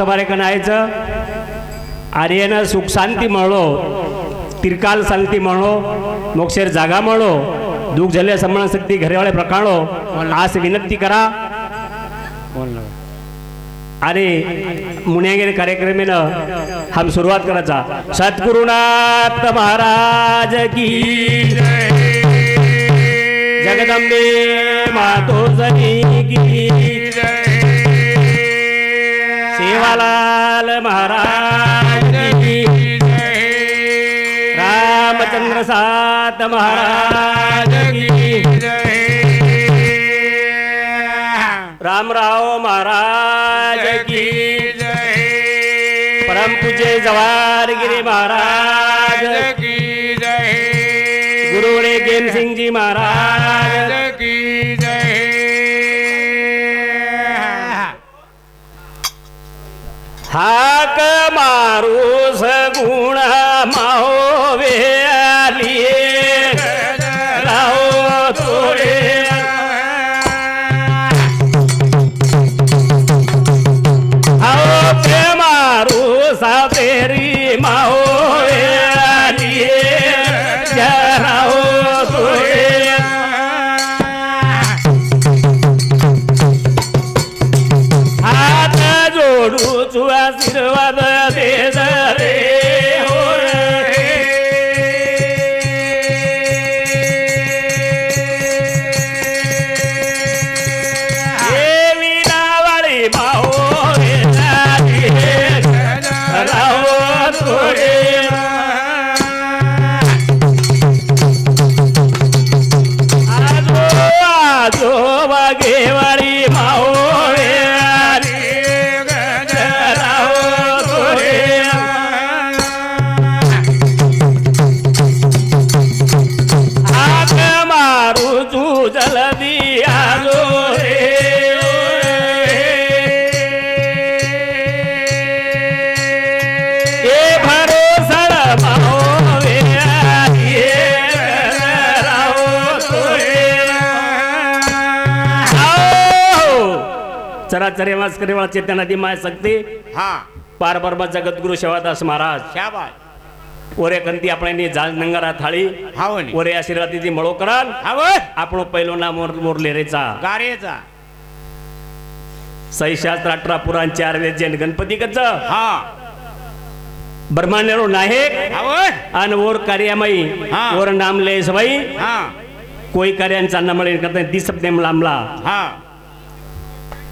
તમારે કનાય आणि એને સુખ શાંતિ મળો तिरकाल शांती म्हणो मोक्षेर जागा म्हणो दुख झाले समरण शक्ती घरेवाळे प्रकाणो आज विनंती करा आणि मुनियागिरी कार्यक्रमेनं हम सुरुवात करायचा सद्गुरुनाथ महाराज की जगदंबे मातोश्री की सेवालाल महाराज की रामचंद्र सात महाराज की रामराव महाराज की परम पूज्य जवाहरगिरी महाराज की गुरुड़े गेम सिंह जी महाराज की हाक मारू सगुण माहोवे आलिये राहो थोडे हाके मारू सावेरी माहोवे आलिये राहो थोडे हात जोडू आशीर्वाद दे रे हो रे विनावाळी भाऊ राहो थोडे आजो आजो वागेवाळी माओ जल्दी आजो रे ये भरोसा माहोवे ये राहो थोडे चराचर वास करेवाळा चेतनादी माय शक्ती हा पार ब्रह्म जगद्गुरु सेवादास महाराज शाबास ओरे कंती આપણે જાલ નંગરા થાળી हावनी ओरे आशीर्वादीची મળો कराल हाव આપણો पहिलो नाम मोरले रेचा गारेचा सही शास्त्र 18 पुराण 4 वेद जैन गणपती गच हा ब्रह्मांडेरो नायक हाव आणि ओर कार्यामयी हा. ओर नाम ले सवई हा कोई कार्यांचा न मिळे करता दिसपने लांबला हा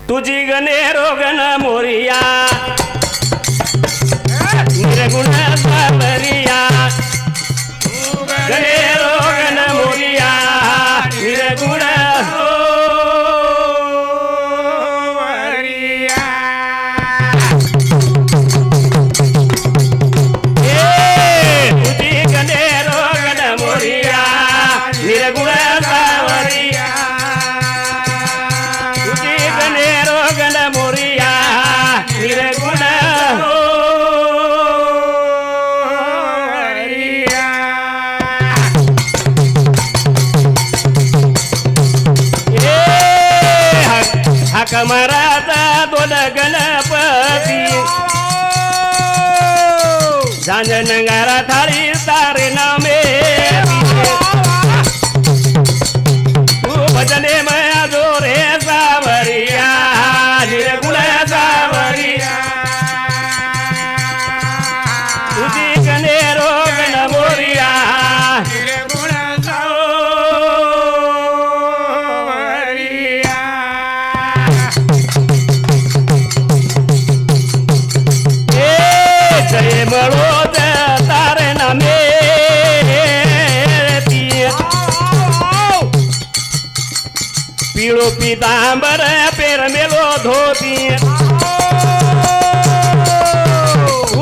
तुझी गणे रोगन मोरिया निर्गुण सावरिया गणे रोगन मोरिया निर्गुण तुझी गणे रोगन मोरिया निर्गुण सावरिया तुझी गणे रोगन मोरिया निर्गुण कमराचा दोन गणपती झांजनगारा थाळी तारे नामे तू भजने मया जोरे सावरिया निर्गुण सावरिया तुझी गणे रोगन मोरिया निर्गुण तारे नामे पीळो पीतांबर पेर मेलो धोती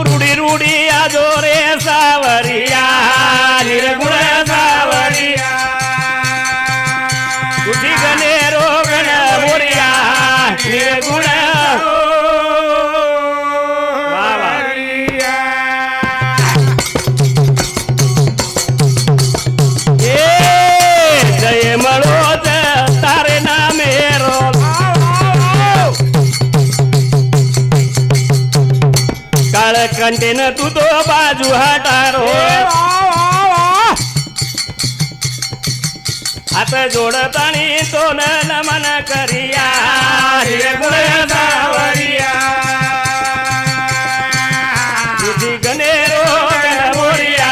रुडी रुडी आजोरे सावरिया निर्गुण सावरिया तुझी गणे रोगन मोरिया निर्गुण जय मळो तारे नामे रो काळ कंटेन तू तो बाजू हटारो हात जोडतानी तो नमन करिया तुझी गणेरो गणमोरिया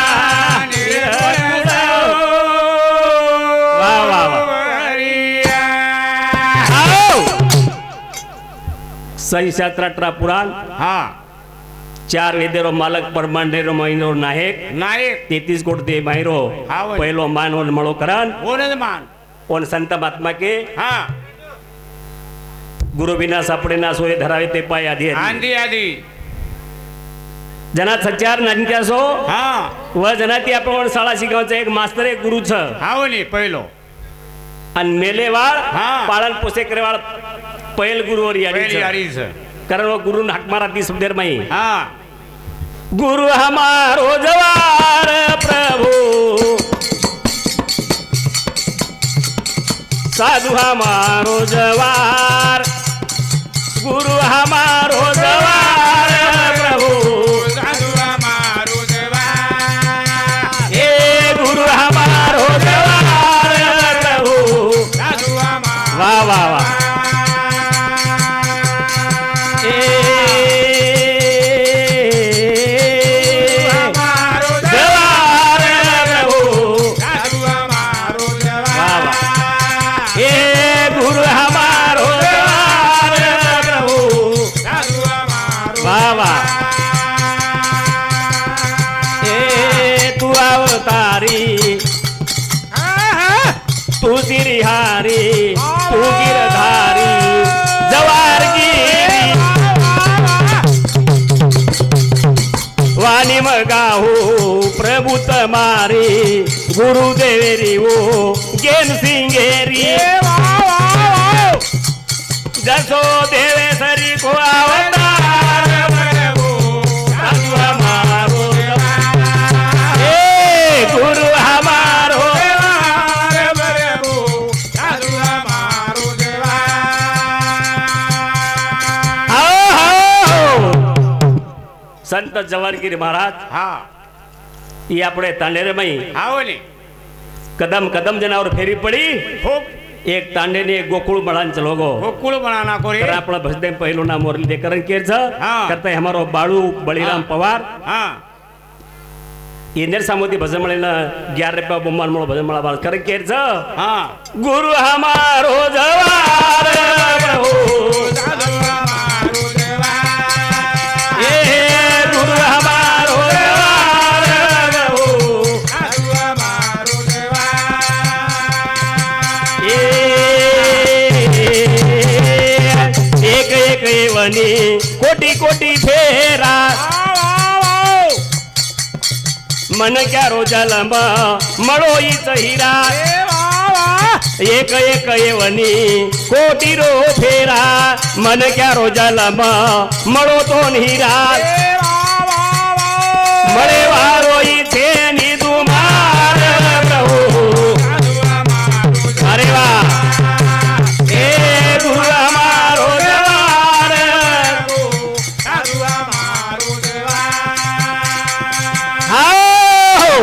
वा वा वा सही 17 पुराण हा 4 वेदेरो मालक परमांडेरो महिनो नायक नायक 33 कोट दे मायरो हाँ भाई। पहलो मान और मळो करन ओने मान और संत महात्मा के हा गुरु बिना सापडे ना सोय धरावे ते पाय आधी आंधी आधी जना सचार नानक्या सो हा व जनाती आपण शाळा शिकवचा एक मास्तर एक गुरु छ हाव नी पहिलो आणि मेलेवाळ हाँ। पाळन पोसे करेवाळ पहिल गुरुवर पहिली याडी आरीस कारण वो गुरु हाक मारा ती शब्देर माई हा गुरु हमारो जवार प्रभु साधु हमारो जवार गुरु हमारो जवार प्रभु हे गुरु हमारो जवार प्रभु वाह वाह वाह तू सिरिहारी तू गिरधारी जवार गिरी वाणी मगाहू प्रभु तमारी गुरुदेवेरी वो गेन सिंगेरी जसो देवे सरी को अवतार साधु हमारो गुरु हमारो संत जवारगिरी महाराज हा ये આપણે તાંડેરે મઈ हाव नी कदम कदम जनावर फेरी पड़ी खूप एक तांडे ने गोकुळ मळान चलो गो गोकुळ बनाना को रे तर आपला भजदे पहिलो नाम मोरली दे करण केर छ हाँ। करता है हमारो बाळू बळीराम पवार हा इंदर सामोती भजन मळेला 11 रुपया बोमान मळ भजन मळा बाळ करण केर छ हा गुरु हमारो जवार प्रभु ए गुरु हमारो जवार प्रभु एक एक वनी कोटी कोटी फेरा मन क्या रोजालम मळो ईच हिरा एक एक वनी कोटी रो फेरा मन क्या रोजालम मळो तो हिरा मळे वारो इथे निदुमार प्रभु अरे वा हे गुरु हमारो जवार हाओ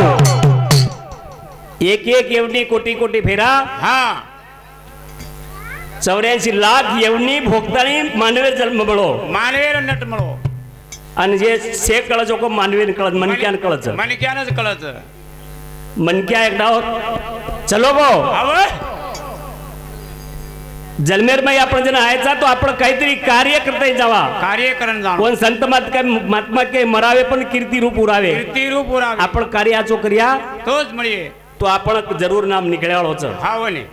एक एक एवढी कोटी कोटी फेरा हा 84 लाख एवढी भोगताळी मानवे जन्म बळो मानवेर नट मळो आणि जे से कळच को मानवीन कळत मनक्यान कळच मनक्यानच कळच मनक्या एकदा चलो गो हाव जलमेर में आपण जण आयचा तो आपण काहीतरी कार्य करता जावा कार्य करण जाण कोण संत महात्मा के मरावे पण कीर्ती रूप उरावे कीर्ती रूप उरावे आपण कार्याचो करिया तोच मिळे तो आपण जरूर नाम निकळ्याळोच हाव नी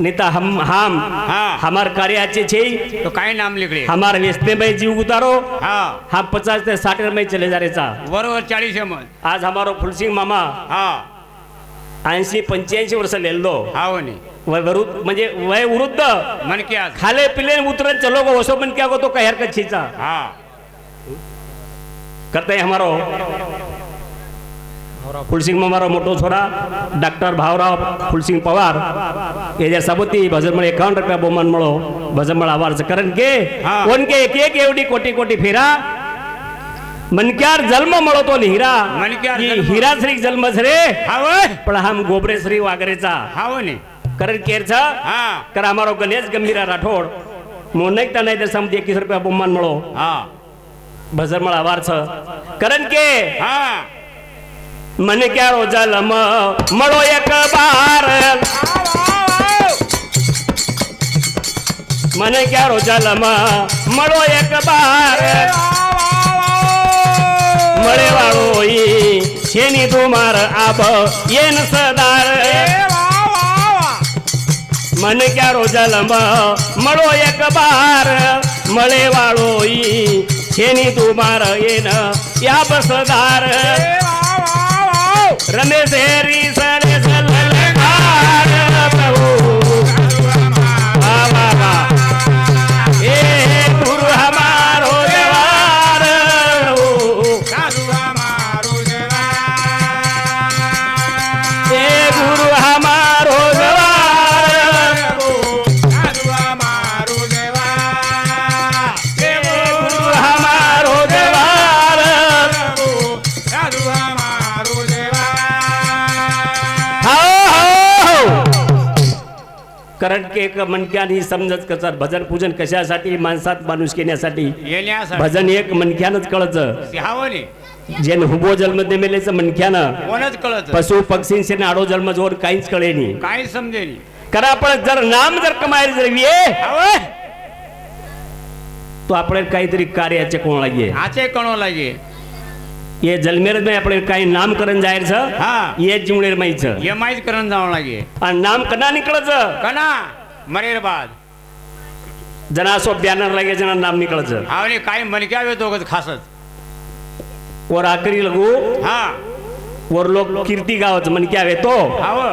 नेता हम हाँ। हमार कार्याचे छे तो काय नाम लिखले हमार व्यस्ते में जीव उतारो हा हम 50 से 60 में चले जा रेचा बरोबर 40 मन आज हमारो फुलसिंग मामा हा 80-85 वर्ष लेलो हाव नी वय वरुद्ध म्हणजे वय वृद्ध मनक्या खाले पिले उतरन चलो गो वसो मन क्या गो तो कहर का छीचा हा करते हैं हमारो ફુલસિંહ મારો મોટો છોરા ડૉક્ટર ભાવરાવ ફુલસિંહ પવાર એ જે સબૂતી ભજન મળે 51 રૂપિયા બહુમાન મળો ભજન મળે આવાર છે કારણ કે હા. કોણ કે એક એવડી કોટી કોટી ફેરા મનક્યાર જન્મ મળો તો ને હીરા મનક્યાર ઈ જન્મ. હીરા શ્રી જન્મ છે રે હા હોય પણ આમ ગોબરે શ્રી વાગરેचा હા હોય ને કારણ કેર છે હા કર અમારો ગણેશ ગંભીરા રાઠોડ મોનકતા નહીં દસમ 21 રૂપિયા બહુમાન મળો હા ભજન મળે આવાર છે કારણ કે હા મને ક્યારો જલમ મળો એક બાર મને ક્યારો જલમ મળો એક બાર મળે વાળો ઈ છેની તુમાર આબ એન સદાર મને ક્યારો જલમ મળો એક બાર મળે વાળો ઈ છેની તુમાર એન યાબ સદાર રમેશ હેરી સરે સલલકાર પ્રભુ વાહ વાહ વાહ એ ગુરુ હમારો જવાર એ ગુરુ હમારો જવાર એ ગુરુ હમારો જવાર कारण की एक मणक्याने समजत कसं भजन पूजन कशासाठी माणसात माणूस केण्यासाठी येण्यासाठी भजन एक मणक्यानंच कळचं हा હોય ने जेन हुबो जन्म देमेलेचं मणक्यानं कोणच कळत पशु पक्षींचे आडो जन्म जोर काहीच कळे नाही काही समजे नाही करा आपण जर नाम जर कमायला जर ये हा હોય तो આપણે काहीतरी कार्याचे कोण लागे આચે કણો લાગે ये जलमेरज में આપણે काही नामकरण जाहीर छ હા ये जिवणेर माई छ એમાંય જ કરણ જાવ લાગે आणि नाम कना निकळच કના મરેર બાદ जनासो बॅनर लागे जना नाम निकळच આવને કાઈ મનકે આવ્યો તો ખાસच और आखरी लगू हा वर लोक कीर्ती गावच मन क्या तो આવો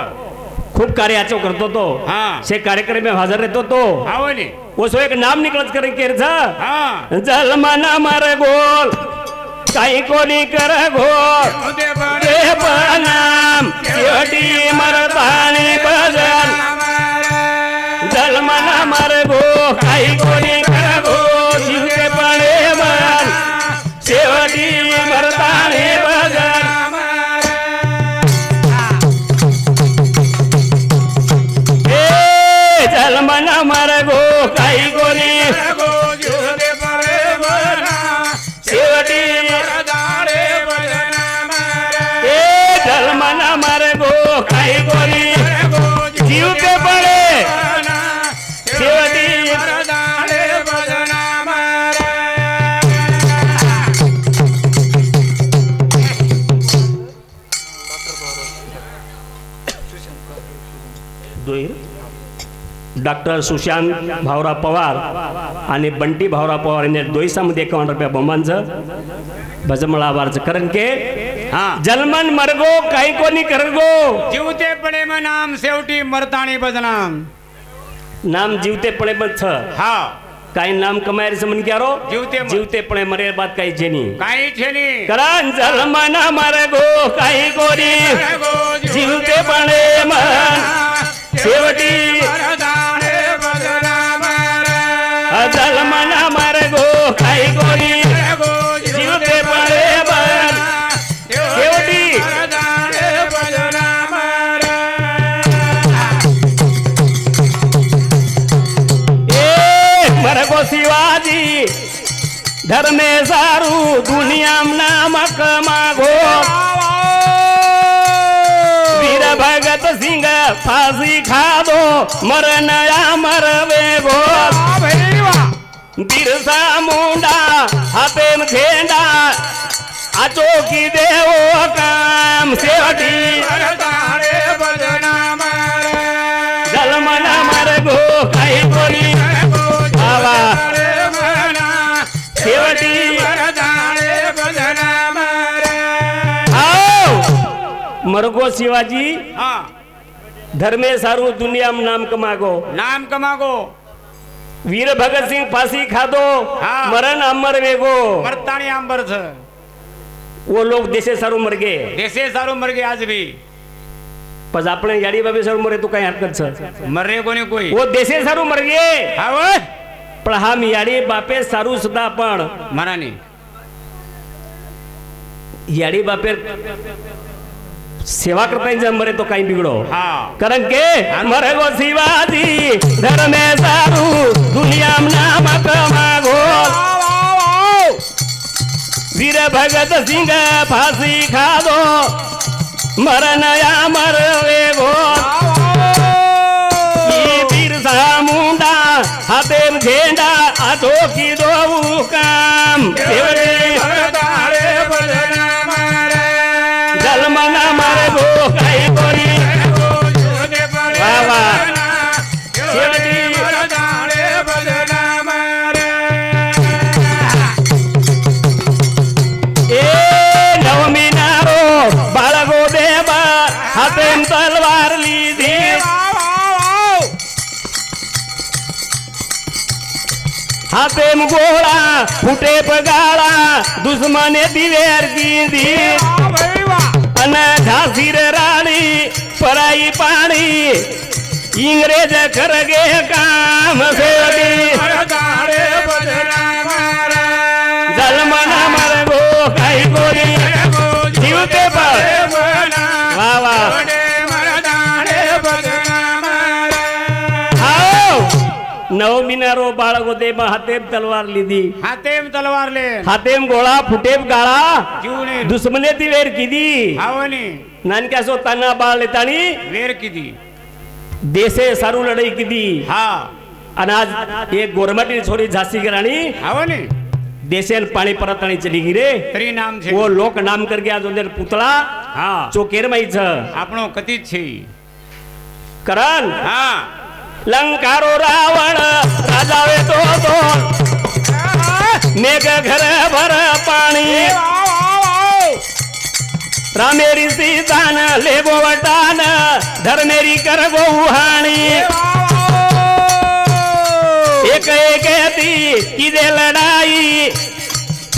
खूप कार्याचो करतो तो हा से कार्यक्रम में हाजर रहतो तो આવો ने वो सो एक नाम निकलत करे केर छ हा जलमना मार गोल काही कोणी कर घोर ઉદે रे प्रणाम शेवटी मरताने भजन जलमना मार गो काही कोणी कर घोर जीवते पडे मन शेवटी मरताने भजन ए जलमना मार गो काही कोणी शेवटी ए जलमना मार गो काही कोणी जीवते पडे शेवटी डॉक्टर सुशांत भावराव पवार आणि बंटी भावराव पवार यांनी दोयसामध्ये 51 रुपया बहुमानचं भजमळा आवारचं कारण के हा जन्मन मरगो काही कोणी करगो જીવતે પડે માં નામ સેવટી મરતાણી બદનામ नाम जीवते पळे पण छ હા काही नाम कमायरे समन क्यारो जीवते मर. जीवते पळे मरे बात काही जेनी કાઈ છે ની कारण जन्मना मरगो काही कोणी जीवते पळे मन शेवटी जन्मना मरगो काही कोणी जीवते पळे मन शेवटी मरगो शिवाजी धर्मे सारू दुनियाम नामक मागो वीर भगत सिंह फांसी खादो मरण या मरवे गो बिरसा मुंडा हाते झेंडा आचो की देवो काम शेवटी जलमना मरगो काही कोणी आवा शेवटी आओ मरगो शिवाजी હા धर्मे सारू दुनियाम नाम कमागो નામ કમાગો वीर भगत सिंह फांसी खादो हाँ. मरण अमर वेगो મરતાણી આંબર છે वो लोग देशे सारू मर गए देशे सारू मर गए आज भी पण આપણે યાડી બાબે સારું મરે તો કઈ હરકત છે मरे कोणी कोई वो देशे सारू मर गए हा व પણ હા યાડી બાપે સારું સુધા પણ मरानी યાડી બાપે सेवा करता जर मरे तो काही बिगडो हा कारण के मरे गो शिवाजी धर्मे सारू दुनिया नाम कमागो वीर भगत सिंह फांसी खादो मरनया मरवे गो बिरसा मुंडा हाथे झेंडा आठो की दो काम जलमना मारे गो काही कोणी वा वा ए नवमीनारो बाळगो देवा हातेम तलवार लीधी हातेम गोळा फुटे पगाळा दुश्मने दिवेर कीधी अन झांसीर राणी पराई पाणी इंग्रेज कर गे काम सेवडी जलमना मर गो काही कोणी जीवते पण वा वा आओ नवमीनारो बाळगो दे हातेम तलवार लीधी हातेम तलवार ले हातेम गोळा फुटेम गाळा जीवने दुश्मने ती वेर किदी हावनी नानक्या सो ताना बाळ लेतानी वेर किती देशे सारू लढाई किदी हा आणि आज एक गोरमाटी छोरी झांसी की राणी हावनी देशेन पाणी परतणी चली गी रे तरी नाम છે वो लोक नाम कर गया जो पुतळा हा चोकेर माई छ આપણો કતી જ છે करण हा लंकारो रावण राजावे तो मेघ घर भर पाणी रामेरी सीतान लेबो वटान धर्मेरी कर गोहाणी एक एक ती किदे लढाई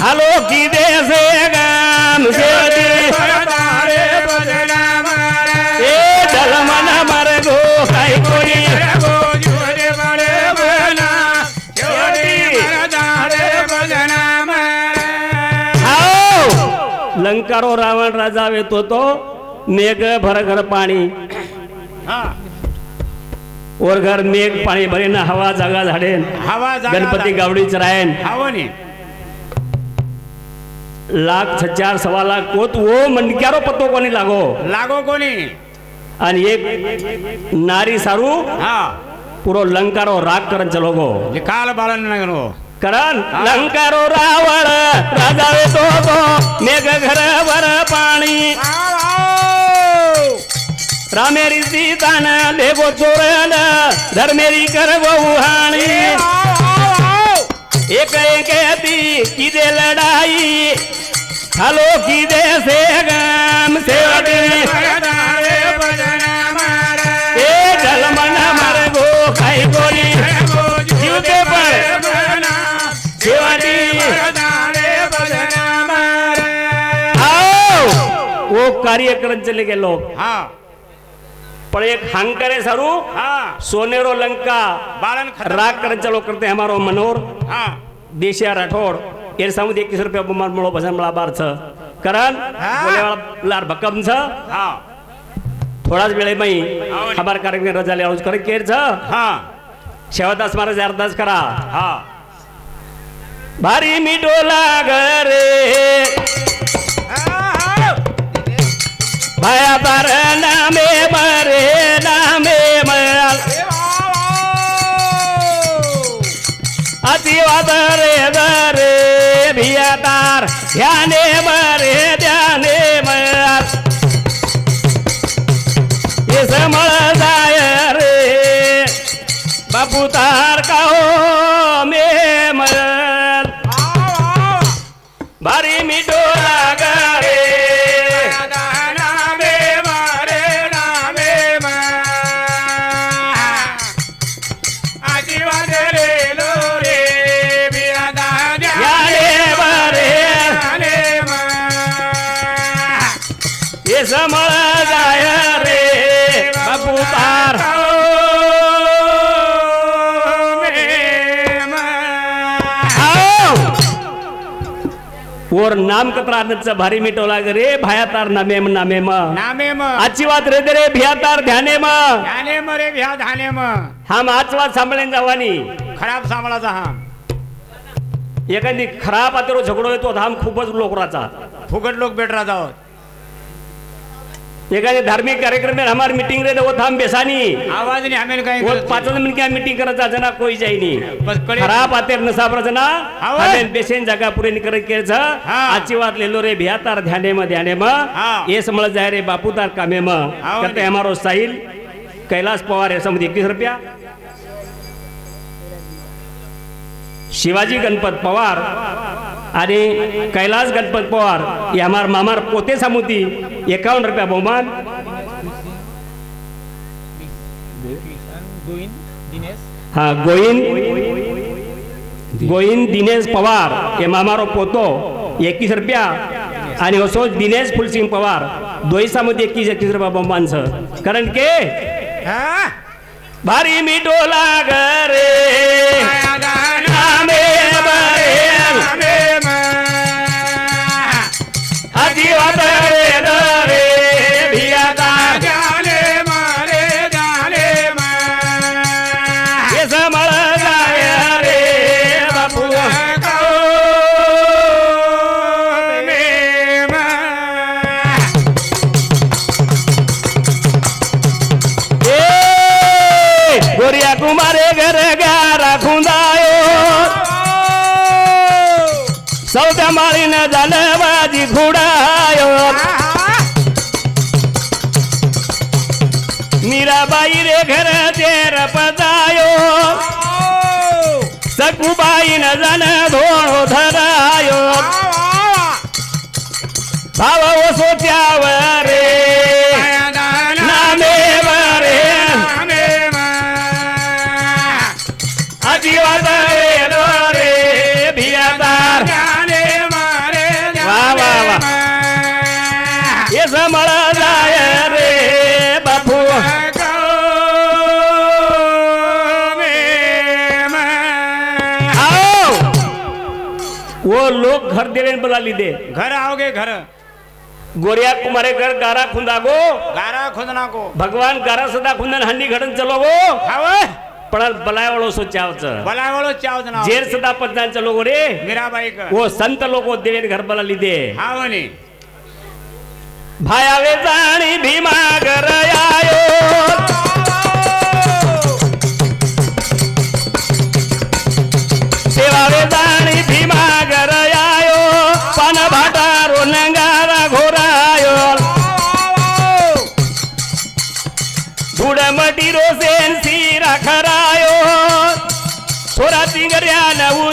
हालो किदे से गाम सेवती ए जलमन मर गो काही कोणी लंकारो रावण राजा वेतो तो मेघ भर घर पाणी और घर मेघ पाणी भरे ना हवा जागा झाडेन हवा गणपती गावडी चरायन हावनी लाख 4.25 कोत वो मनक्यारो पत्तो कोणी लागो लागो कोणी आणि एक नारी सारू हा पुरो लंकारो राग करन चलो गो काल बाळन नगरो करण लंकारो रावण राजा वेतो तो मेघ घर भर पाणी रामेरी सीतान लेबो चोरन धर्मेरी कर गोहाणी एक एक ती किदे लढाई हालो किदे से गाम सेवडी ए जलमन मर गो काही कोणी जीवते पण सेवडी आओ वो कार्यक्रम चले गेलो हा पण एक हंकरे सारू हा सोनेरो लंका बाळन राग करन चलो करते हमारो मनोर हा देशिया राठौड़ एर सामुद 21 रुपया बमार मळो भजन मला बार छ करण बोले वाला लार भकम छ हा थोडाच वेळे मई हमार कार्यक्रम रजा ले आउज करे केर छ हा शेवदास महाराज अरदास करा हा भारी मिठो लाग रे भाया तार नामे मरे नामे मल अतिवाद रे दरे भिया तार ध्याने मरे ध्याने मल ये समळ जाय रे बापू तार का हो मे मल भारी मिठो लाग रे वर नाम कत्रा नच भारी मिटवला ग रे भायातार नामेम नामेम नामे म आजची वात रे रे भियातार ध्याने म ध्याने म रे भ्या धाने म हा आजची वात सांभाळून जावानी खराब सांभाळाचा हा एखादी खराब आतरो झगडो येतो धाम खूपच लोकराचा फुकट लोक भेटरा जावत एखादी धार्मिक कार्यक्रम में हमार मीटिंग रे वो थाम बेसानी आवाज नहीं हमें कहीं वो पाचों दिन क्या मीटिंग करता जना कोई जाईनी बस कड़े- खराब आते नसाबर जना आवाज- हमें बेसेन जगह पूरी निकर के जा हाँ। आजची वात लेलो रे भियातार ध्याने म हाँ। ये समझ जाए रे बापू तार कामे म हाँ। कहते हमारो साहिल कैलाश पवार है समुद्र 21 रुपया शिवाजी गणपत पवार आणि कैलाश गणपत पवार ये हमार मामार पोते सामुती 51 रुपया बहुमान हाँ गोविंद दिनेश पवार ये मामारो पोतो 21 रुपया आणि असो दिनेश फुलसिंग पवार दोई सामुती 21 रुपया बहुमान छ कारण के हाँ? भारी मिठो लाग रे माया दान नामे बरे नामे म आजी वात रे भियातार ध्याने म रे ध्याने म ये समळ जाय रे बापू गोरिया कुमारे घर गारा खुंदायो सौद्या माळीनं झालं बाजी खुडायो मीराबाई रे घर तेर पजायो सकुबाईनं जन धोळो धरायो भाव सोच्यावर रे नामे बरे आजीवाद रे भियातार वा वा वा ये समळ जाय रे बापू आओ वो लोग घर देवे बुला ली दे घर आओगे घर गोरिया कुमारे घर गारा खुंदा गो गारा खुदना को भगवान गारा सदा खुंदन हंडी घडन चलो गो हावे पण बलाय वाळो सोचावच बला वालो चाव जना जेर सदा पदनान चलो गो रे मीराबाई का वो संत लोगो देवेन घर बला ली दे हावनी भायावे जाणी भीमा घर आयो सेवावे जाणी भीमा घर आयो पान भाटारो नंगारा घोरायो बुडमटी रोसेन सिरा खरायो छोरा चिंगऱ्या नऊ